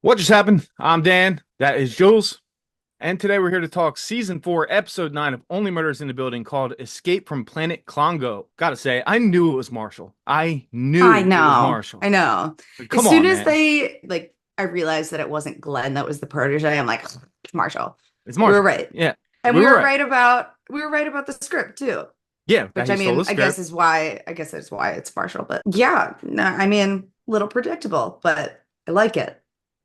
What just happened? I'm Dan. That is Jules. And today we're here to talk season 4, episode 9 of Only Murders in the Building called Escape from Planet Klongo. Gotta say, I knew it was Marshall. I I knew it was know. Marshall. I know. Like, As come soon on, as man. I realized that it wasn't Glenn that was the protege, I'm like, it's Marshall. It's We were Marshall. right. Yeah, And we were right. we were right about the script too. Yeah, that Which he I stole mean, the script. I guess that's why it's Marshall. But yeah, no, I mean, little predictable, but I like it.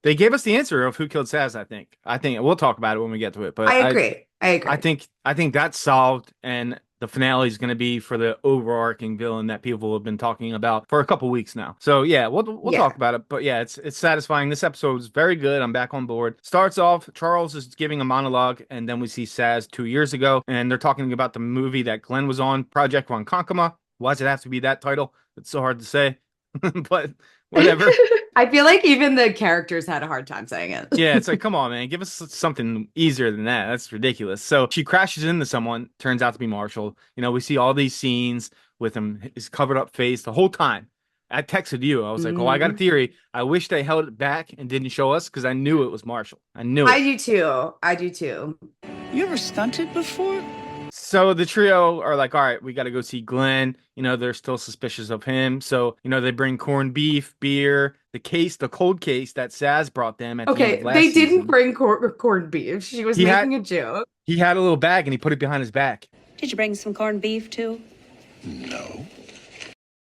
They gave us the answer of who killed Saz, I think. I think we'll talk about it when we get to it. I But I, agree. I I agree. think I think that's solved, and the finale is going to be for the overarching villain that people have been talking about for a couple weeks now. So yeah, we'll talk Yeah. about it. But yeah, it's satisfying. This episode is very good. I'm back on board. Starts off, Charles is giving a monologue, and then we see Saz 2 years ago, and they're talking about the movie that Glenn was on, Project Ronkonkoma. Why does it have to be that title? It's so hard to say, but whatever. I feel like even the characters had a hard time saying it. Yeah, it's like, come on, man, give us something easier than that. That's ridiculous. So she crashes into someone, turns out to be Marshall. We see all these scenes with him, his covered up face the whole time. I texted you. I was like, oh, I got a Mhm. theory. I wish they held it back and didn't show us because I knew it was Marshall. I knew I it. do too. I do too. You ever stunted before? So the trio are like, all right, we got to go see Glenn. They're still suspicious of him. So, they bring corned beef, beer, the cold case that Saz brought them at the end of Okay, they last didn't season. bring corned beef. She was He had making a joke. he had a little bag and he put it behind his back Did you bring some corned beef too? No.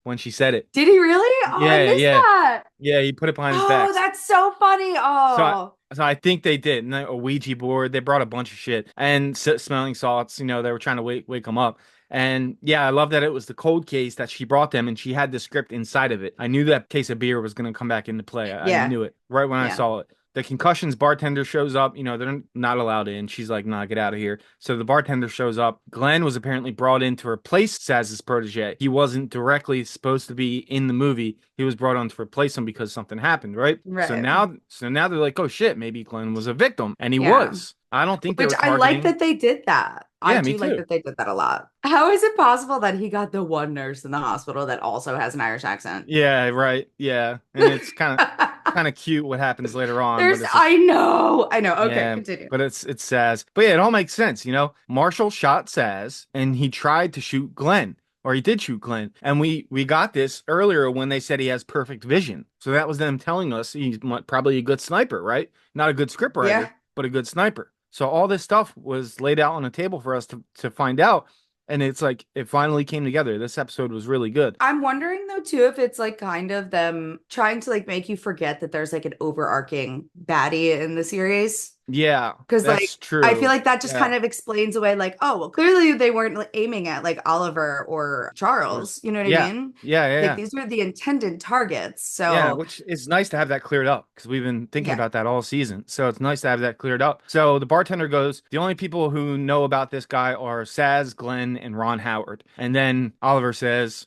when she said it. Did he really? Oh, I Yeah, missed yeah, that. yeah. He put it behind his Oh, back. that's so funny. So I, Oh, so I think they did. And a Ouija board. They brought a bunch of shit and smelling salts. They were trying to wake them up. And yeah, I love that it was the cold case that she brought them, and she had the script inside of it. I knew that case of beer was going to come back into play. I yeah, knew it right when I yeah. saw it. The concussions bartender shows up. They're not allowed in. She's like, "Nah, get out of here." So the bartender shows up. Glenn was apparently brought in to replace Saz's protege. He wasn't directly supposed to be in the movie. He was brought on to replace him because something happened, right? So Right. now they're like, "Oh shit, maybe Glenn was a victim," and he Yeah. was. I don't think they Which were I like targeting. that they did that. I Yeah, me do like too. that they did that a lot. How is it possible that he got the one nurse in the hospital that also has an Irish accent? Yeah, right. Yeah, and it's kind of cute what happens later on, but it's just I know. I know. Okay, yeah, continue. but it's Saz. But yeah, it all makes sense. Marshall shot Saz, and he tried to shoot Glenn, or he did shoot Glenn, and we got this earlier when they said he has perfect vision. So that was them telling us he's probably a good sniper, right? Not a good scriptwriter, Yeah. but a good sniper. So all this stuff was laid out on the table for us to find out, and it's like it finally came together. This episode was really good. I'm wondering though too if it's like kind of them trying to like make you forget that there's like an overarching baddie in the series. Yeah, Because like that's I feel true. like that just Yeah. kind of explains away like, oh, well, clearly they weren't like, aiming at like Oliver or Or Charles. You know what I yeah, mean? yeah, yeah, Like yeah. these were the intended targets. Yeah, So which is nice to have that cleared up because we've been thinking yeah. about that all season. So it's nice to have that cleared up. So the bartender goes, the only people who know about this guy are Saz, Glenn, and Ron Howard. And then Oliver says,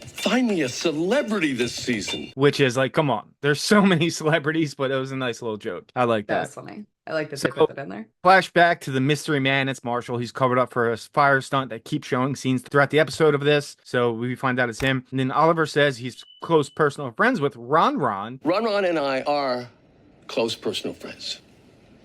Find me a celebrity this season. which is like, come on, there's so many celebrities, but it was a nice little joke. I like That that. was funny. I like that they put So that in there. flashback to the mystery man. It's Marshall. He's covered up for a fire stunt that keeps showing scenes throughout the episode of this. So we find out it's him. And then Oliver says he's close personal friends with Ron Ron. Ron and I are close personal friends.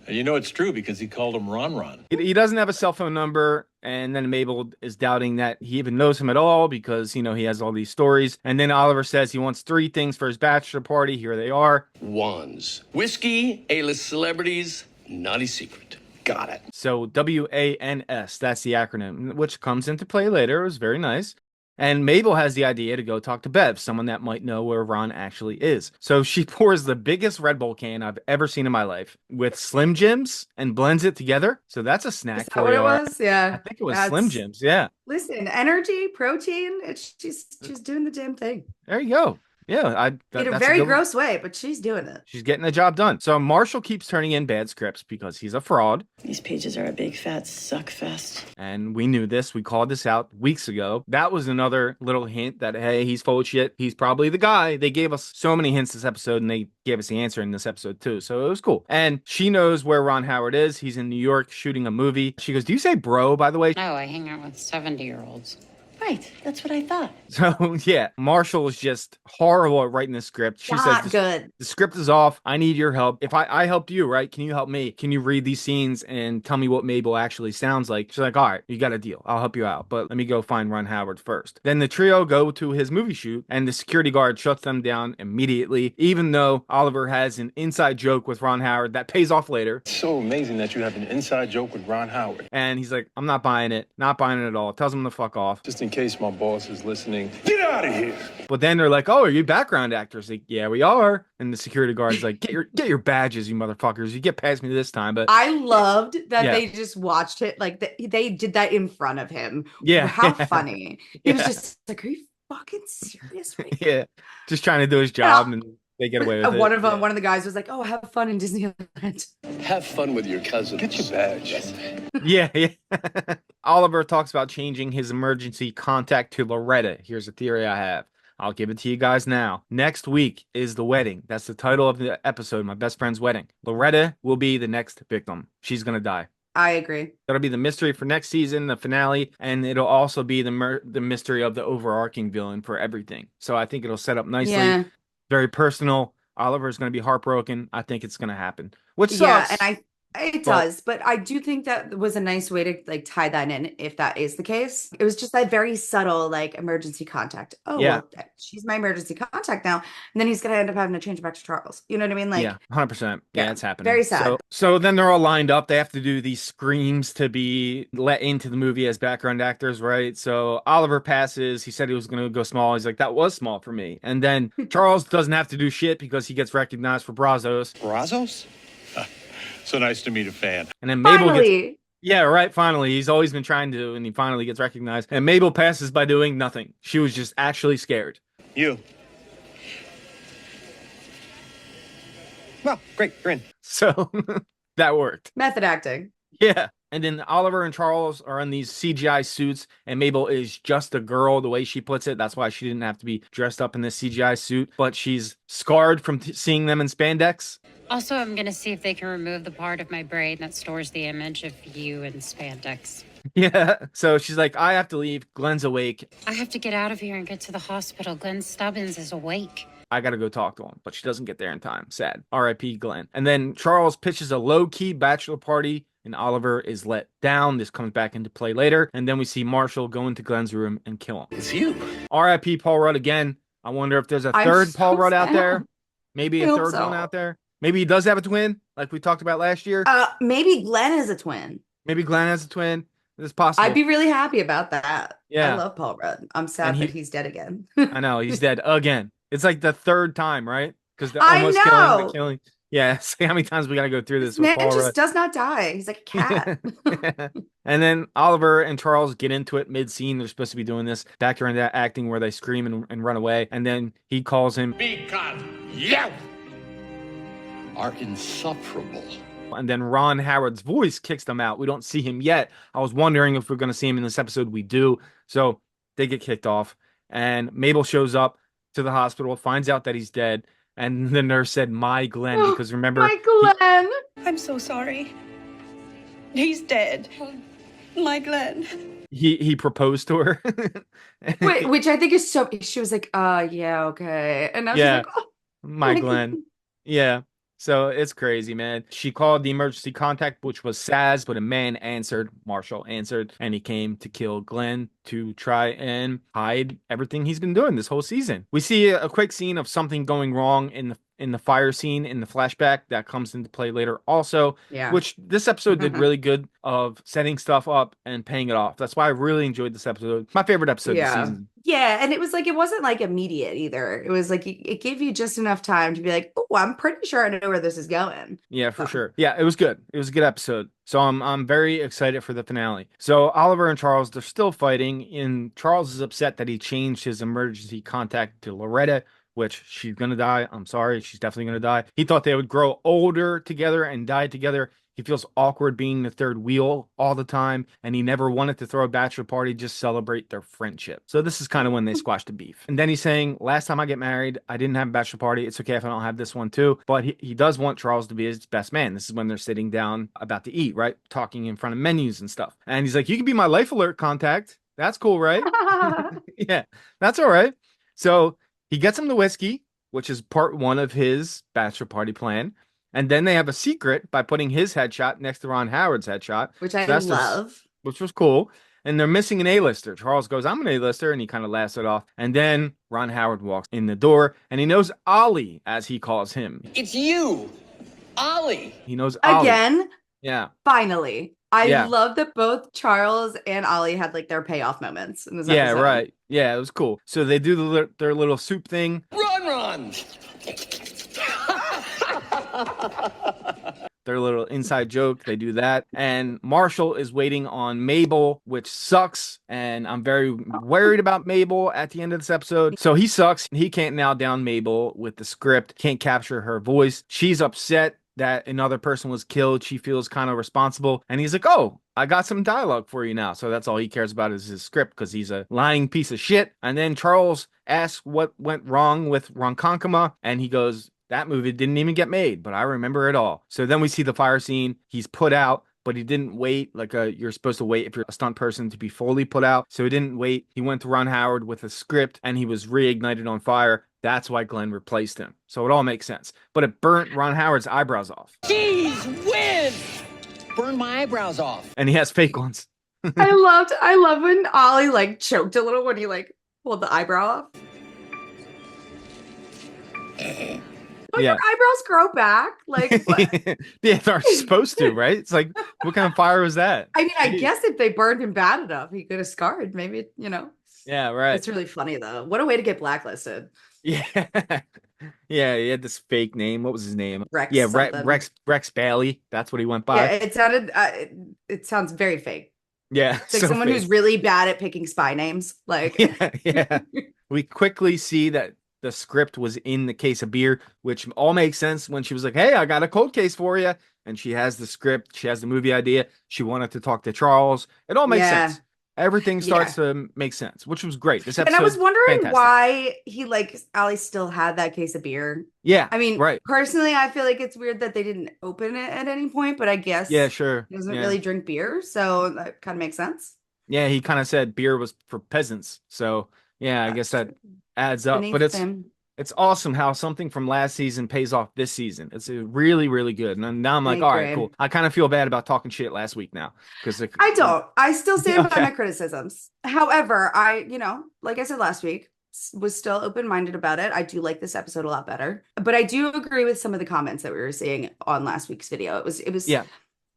And you know it's true because he called him Ron Ron. He doesn't have a cell phone number, and then Mabel is doubting that he even knows him at all because he has all these stories. And then Oliver says he wants three things for his bachelor party. Here they are. Wands. Whiskey, A-list celebrities, naughty secret. Got it. So WANS, that's the acronym, which comes into play later. It was very nice. And Mabel has the idea to go talk to Bev, someone that might know where Ron actually is. So she pours the biggest Red Bull can I've ever seen in my life with Slim Jims and blends it together. So that's a Is snack that for what you. it All right. was? I Yeah. think it was Slim That's Jims. Yeah. listen, energy, protein. It's she's doing the damn thing. There you go. Yeah, In a that's a very good one. gross way, but she's doing it. She's getting the job done. So Marshall keeps turning in bad scripts because he's a fraud. These pages are a big fat suck fest. And we knew this. We called this out weeks ago. That was another little hint that, hey, he's full of shit. He's probably the guy. They gave us so many hints this episode, and they gave us the answer in this episode, too. So it was cool. And she knows where Ron Howard is. He's in New York shooting a movie. She goes, do you say bro, by the way? No, I hang out with 70-year-olds. I Right, that's what I thought. So yeah, Marshall is just horrible at writing the script. She Not says good. the script is off. I need your help. If I helped you, right? Can you help me? Can you read these scenes and tell me what Mabel actually sounds like? She's like, all right, you got a deal. I'll help you out. But let me go find Ron Howard first. Then the trio go to his movie shoot and the security guard shuts them down immediately, even though Oliver has an inside joke with Ron Howard that pays off later. It's so amazing that you have an inside joke with Ron Howard. And he's like, I'm not buying it. Not buying it at all. Tells him to fuck off. Just in case my boss is listening, get out of here. But then they're like, oh, are you background actors? Like, yeah, we are. And the security guard's like, get your badges, you motherfuckers. You get past me this time. But I loved that Yeah. they just watched it. Like they did that in front of him. Yeah. How funny. He was Yeah. just like, are you fucking serious right yeah, just trying to do his job and they get away with it. One of them, one of the guys was like, "Oh, have fun in Disneyland." Have fun with your cousins. Get your badge. Yeah. Oliver talks about changing his emergency contact to Loretta. Here's a theory I have. I'll give it to you guys now. Next week is the wedding. That's the title of the episode, My Best Friend's Wedding. Loretta will be the next victim. She's going to die. I agree. That'll be the mystery for next season, the finale, and it'll also be the mystery of the overarching villain for everything. So I think it'll set up nicely. Yeah. Very personal. Oliver's going to be heartbroken. I think it's going to happen. Which Yeah, sucks. and it does, but I do think that was a nice way to like tie that in if that is the case. It was just that very subtle like emergency contact. Oh, Yeah. well, she's my emergency contact now. And then he's gonna end up having to change it back to Charles. You know what I mean? Like yeah, 100%. Yeah, it's happening. very sad. So then they're all lined up. They have to do these screams to be let into the movie as background actors, right? So Oliver passes. He said he was going to go small. He's like, that was small for me. And then Charles doesn't have to do shit because he gets recognized for Brazos. Brazos? So nice to meet a fan. And then Mabel gets... Finally. Yeah, right. Finally, he's always been trying to, and he finally gets recognized. And Mabel passes by doing nothing. She was just actually scared. You. Well, great, you're in. So that worked. Method acting. Yeah. And then Oliver and Charles are in these CGI suits, and Mabel is just a girl, the way she puts it. That's why she didn't have to be dressed up in this CGI suit, but she's scarred from seeing them in spandex. Also, I'm going to see if they can remove the part of my brain that stores the image of you in spandex. Yeah. So she's like, I have to leave. Glenn's awake. I have to get out of here and get to the hospital. Glenn Stubbins is awake. I got to go talk to him, but she doesn't get there in time. Sad. R.I.P. Glenn. And then Charles pitches a low-key bachelor party, and Oliver is let down. This comes back into play later. And then we see Marshall go into Glenn's room and kill him. It's you. R.I.P. Paul Rudd again. I wonder if there's a I'm third so Paul Rudd out sad. there. Maybe I a hope third so. one out there. Maybe he does have a twin, like we talked about last year. Maybe Glenn is a twin. Maybe Glenn has a twin. It's possible. I'd be really happy about that. Yeah. I love Paul Rudd. I'm sad And that he's dead again. I know he's dead again. It's like the third time, right? Because the I almost know. killing, the killing. Yeah. See how many times we got to go through this This with man Paul just Rudd. does not die. He's like a cat. And then Oliver and Charles get into it mid-scene. They're supposed to be doing this background acting where they scream and run away. And then he calls him, Because you are insufferable. and then Ron Howard's voice kicks them out. We don't see him yet. I was wondering if we're going to see him in this episode. We do. So they get kicked off. And Mabel shows up to the hospital, finds out that he's dead. And the nurse said, my Glenn, because remember, My Glenn. I'm so sorry. He's dead. My Glenn. he proposed to her. Wait, which I think is so. She was like, yeah, okay. And I was Yeah. like, oh, My Glenn. Yeah. So it's crazy, man. She called the emergency contact, which was Saz, but a man answered. Marshall answered, and he came to kill Glenn to try and hide everything he's been doing this whole season. We see a quick scene of something going wrong in the fire scene in the flashback that comes into play later also, yeah. which this episode did really good of setting stuff up and paying it off. That's why I really enjoyed this episode. My favorite episode this season. Yeah, and it was like it wasn't like immediate either. It was like it gave you just enough time to be like, oh, I'm pretty sure I know where this is going. Yeah, for sure. Yeah, it was good. It was a good episode. So I'm very excited for the finale. So Oliver and Charles, they're still fighting, and Charles is upset that he changed his emergency contact to Loretta, which she's gonna die. I'm sorry, she's definitely gonna die. He thought they would grow older together and die together. He feels awkward being the third wheel all the time, and he never wanted to throw a bachelor party, just celebrate their friendship. So this is kind of when they squashed the beef. And then he's saying, last time I get married, I didn't have a bachelor party. It's okay if I don't have this one too. But he does want Charles to be his best man. This is when they're sitting down about to eat, right? Talking in front of menus and stuff. And he's like, you can be my Life Alert contact. That's cool, right? Yeah, that's all right. So he gets him the whiskey, which is part one of his bachelor party plan. And then they have a secret by putting his headshot next to Ron Howard's headshot. Which I So that's just, love. which was cool. And they're missing an A-lister. Charles goes, I'm an A-lister, and he kind of laughs it off. And then Ron Howard walks in the door, and he knows Ollie, as he calls him. It's you, Ollie. He knows Ollie. Again, Yeah. finally. I Yeah. love that both Charles and Ollie had like their payoff moments in this Yeah, episode. right. Yeah, it was cool. So they do their little soup thing. Run. Their little inside joke. They do that. And Marshall is waiting on Mabel, which sucks. And I'm very worried about Mabel at the end of this episode. So he sucks. He can't nail down Mabel with the script, can't capture her voice. She's upset that another person was killed. She feels kind of responsible. And he's like, oh, I got some dialogue for you now. So that's all he cares about is his script because he's a lying piece of shit. And then Charles asks what went wrong with Ronkonkoma. And he goes, that movie didn't even get made, but I remember it all. So then we see the fire scene. He's put out, but he didn't wait. You're supposed to wait if you're a stunt person to be fully put out. So he didn't wait. He went to Ron Howard with a script and he was reignited on fire. That's why Glenn replaced him. So it all makes sense. But it burnt Ron Howard's eyebrows off. Jeez whiz! Burn my eyebrows off. And he has fake ones. I love when Ollie like choked a little when he like pulled the eyebrow off. But Yeah. your eyebrows grow back. Like, what? Yeah, they're supposed to, right? It's like, what kind of fire was that? I mean, I guess if they burned him bad enough, he could have scarred. Maybe, you know. Yeah, right. It's really funny though. What a way to get blacklisted. Yeah. Yeah, he had this fake name. What was his name? Rex Yeah, something. Rex Bailey. That's what he went Yeah, by. it sounded. It sounds very fake. Yeah. It's like so someone fake. who's really bad at picking spy names. Like, Yeah. We quickly see that the script was in the case of beer, which all makes sense when she was like, hey, I got a cold case for you. And she has the script. She has the movie idea. She wanted to talk to Charles. It all makes Yeah. sense. Everything starts to make sense, which was great. This and episode, I was wondering fantastic. why he like Allie still had that case of beer. Yeah. I mean, right. personally, I feel like it's weird that they didn't open it at any point, but I guess Yeah, sure. he doesn't Yeah. really drink beer, so that kind of makes sense. Yeah, he kind of said beer was for peasants. So yeah, I guess that adds up. But Beneath him. it's awesome how something from last season pays off this season. It's really, really good. And now I'm like, all right, agree. cool. I kind of feel bad about talking shit last week now because I don't. I still stand by Okay. my criticisms. However, like I said last week, was still open-minded about it. I do like this episode a lot better. But I do agree with some of the comments that we were seeing on last week's video. It was Yeah.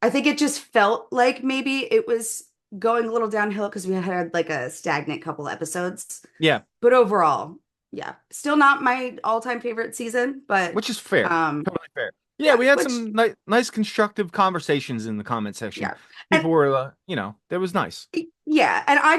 I think it just felt like maybe it was going a little downhill because we had like a stagnant couple episodes. Yeah, But overall, yeah, still not my all-time favorite season, but which is fair. um Totally fair. Yeah, we had which- some nice constructive conversations in the comment section. Yeah. People were, that was nice. yeah, and I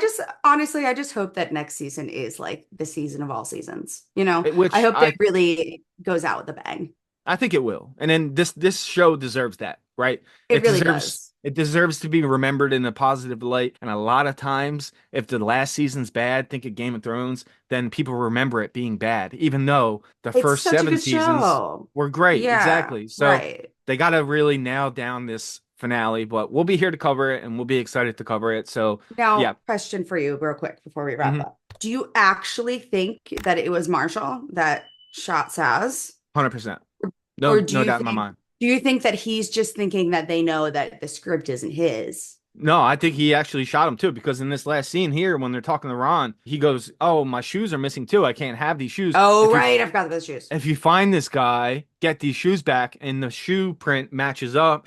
just hope that next season is like the season of all seasons. You know, Which I hope I- that really goes out with a bang. I think it will. And then this show deserves that, right? It really deserves does. it deserves to be remembered in a positive light. And a lot of times, if the last season's bad, think of Game of Thrones, then people remember it being bad, even though the It's first such a 7 good seasons show. were great. Yeah, Exactly. So right. they got to really nail down this finale, but we'll be here to cover it and we'll be excited to cover it. So Now, yeah. question for you, real quick, before we wrap Mhm. up: do you actually think that it was Marshall that shot Saz? 100%. No, Or do no you doubt in my think- mind. Do you think that he's just thinking that they know that the script isn't his? No, I think he actually shot him too, because in this last scene here, when they're talking to Ron, he goes, oh, my shoes are missing too. I can't have these shoes. Oh, If you- right. I forgot about those shoes. If you find this guy, get these shoes back, and the shoe print matches up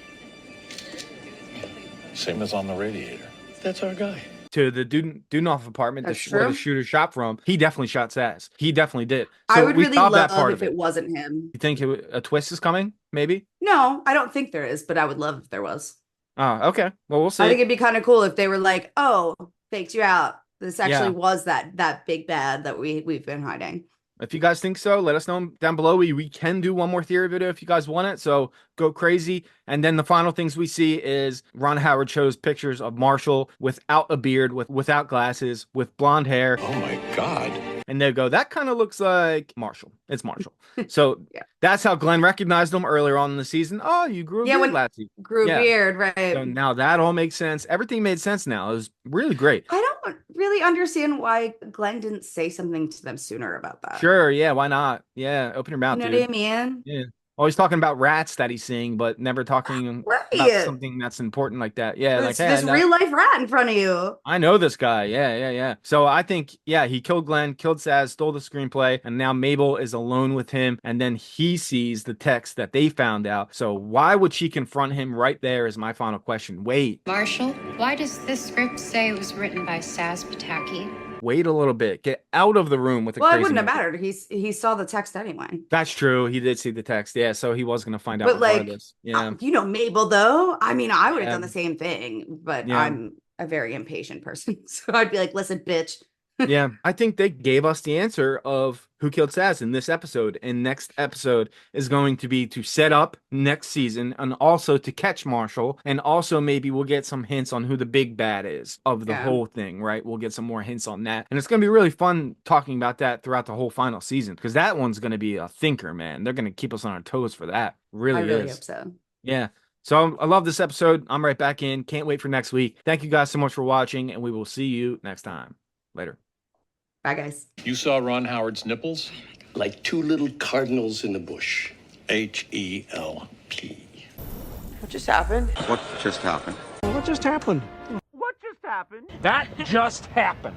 Same as on the radiator. That's our guy. to the Dudenoff apartment, That's where the true. shooter shot from, he definitely shot Saz. He definitely did. I So would we really saw love that part if of it. it wasn't him. You think a twist is coming? Maybe? No, I don't think there is, but I would love if there was. Oh, okay. Well, we'll see. I think it'd be kind of cool if they were like, "Oh, faked you out. This actually Yeah. was that big bad that we've been hiding." If you guys think so, let us know down below. We can do one more theory video if you guys want it. So go crazy. And then the final things we see is Ron Howard shows pictures of Marshall without a beard, without glasses, with blonde hair. Oh my God. And they go, that kind of looks like Marshall. It's Marshall. So Yeah. that's how Glenn recognized him earlier on in the season. Oh, you grew a beard last season. Grew a beard, right? So now that all makes sense. Everything made sense now. It was really great. I don't really understand why Glenn didn't say something to them sooner about that. Sure, yeah, why not? Yeah, open your mouth, You know dude. what I mean? Yeah. Always talking about rats that he's seeing, but never talking about something that's important like that. Yeah, This, like, hey, this real life rat in front of you. I know this guy. Yeah. So I think, yeah, he killed Glenn, killed Saz, stole the screenplay, and now Mabel is alone with him. And then he sees the text that they found out. So why would she confront him right there is my final question. Wait. Marshall, why does this script say it was written by Saz Pataki? Wait a little bit. Get out of the room with the Well, crazy it wouldn't have movie. mattered. He saw the text anyway. That's true. He did see the text. Yeah, so he was going to find out But like, regardless. Yeah. you know, Mabel though. I mean, I would have Yeah. done the same thing, but Yeah. I'm a very impatient person, so I'd be like, listen, bitch. Yeah, I think they gave us the answer of who killed Saz in this episode. And next episode is going to be to set up next season and also to catch Marshall. And also maybe we'll get some hints on who the big bad is of the whole thing, right? We'll get some more hints on that. And it's going to be really fun talking about that throughout the whole final season because that one's going to be a thinker, man. They're going to keep us on our toes for that. Really I really is. hope so. Yeah. So I love this episode. I'm right back in. Can't wait for next week. Thank you guys so much for watching, and we will see you next time. Later. Bye, guys. You saw Ron Howard's nipples? Like two little cardinals in the bush. H-E-L-P. What just happened? What just happened? What just happened? That just happened.